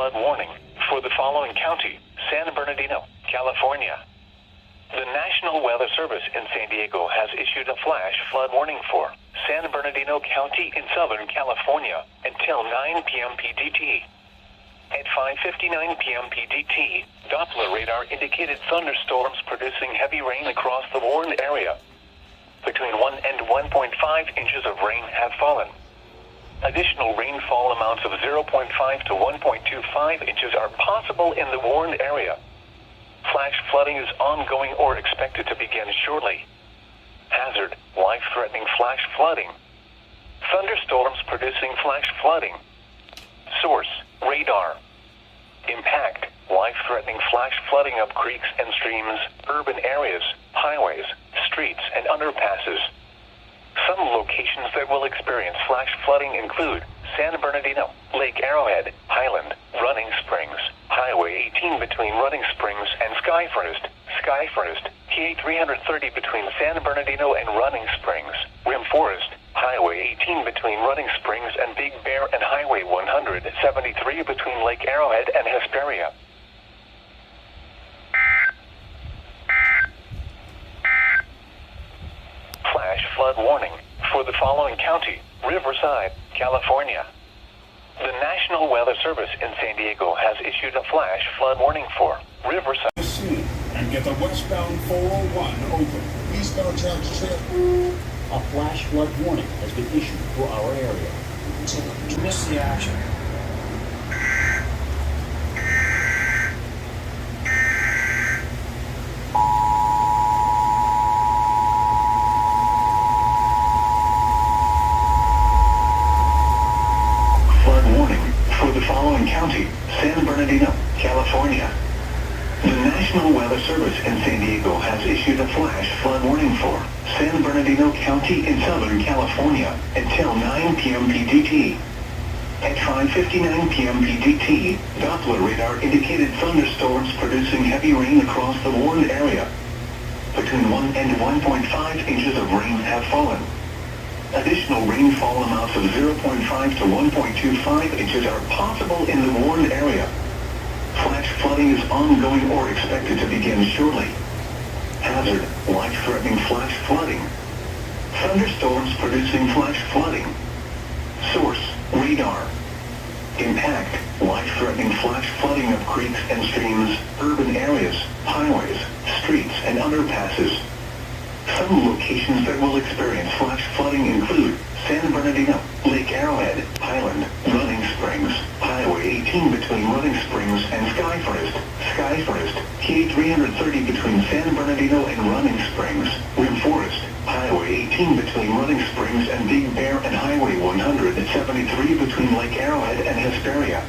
flood warning for the following county: San Bernardino, California. The National Weather Service in San Diego has issued a flash flood warning for San Bernardino County in Southern California until 9 p.m. PDT. At 5:59 p.m. PDT, Doppler radar indicated thunderstorms producing heavy rain across the warned area. Between 1 and 1.5 inches of rain have fallen. Additional rainfall amounts of 0.5 to 1.25 inches are possible in the warned area. Flash flooding is ongoing or expected to begin shortly. Hazard: life-threatening flash flooding. Thunderstorms producing flash flooding. Source: radar. Impact: life-threatening flash flooding of creeks and streams, urban areas, highways, streets, and underpasses. Some locations that will experience flash flooding include San Bernardino, Lake Arrowhead, Highland, Running Springs, Highway 18 between Running Springs and Skyforest, TA 330 between San Bernardino and Running Springs, Rim Forest, Highway 18 between Running Springs and Big Bear, and Highway 173 between Lake Arrowhead and Hesperia. Flash flood warning for the following county: Riverside, California. The National Weather Service in San Diego has issued a flash flood warning for Riverside. And get the westbound 401 open. Eastbound tracks trip. A flash flood warning has been issued for our area. So you missed the action. County, San Bernardino, California. The National Weather Service in San Diego has issued a flash flood warning for San Bernardino County in Southern California until 9 p.m. PDT. At 5:59 p.m. PDT, Doppler radar indicated thunderstorms producing heavy rain across the warned area. Between 1 and 1.5 inches of rain have fallen. Additional rainfall amounts of 0.5 to 1.25 inches are possible in the warned area. Flash flooding is ongoing or expected to begin shortly. Hazard: life-threatening flash flooding. Thunderstorms producing flash flooding. Source: radar. Impact: life-threatening flash flooding of creeks and streams, urban areas, highways, streets, and underpasses. Some locations that will experience flash flooding include San Bernardino, Lake Arrowhead, Highland, Running Springs, Highway 18 between Running Springs and Skyforest, TA 330 between San Bernardino and Running Springs, Rim Forest, Highway 18 between Running Springs and Big Bear, and Highway 173 between Lake Arrowhead and Hesperia.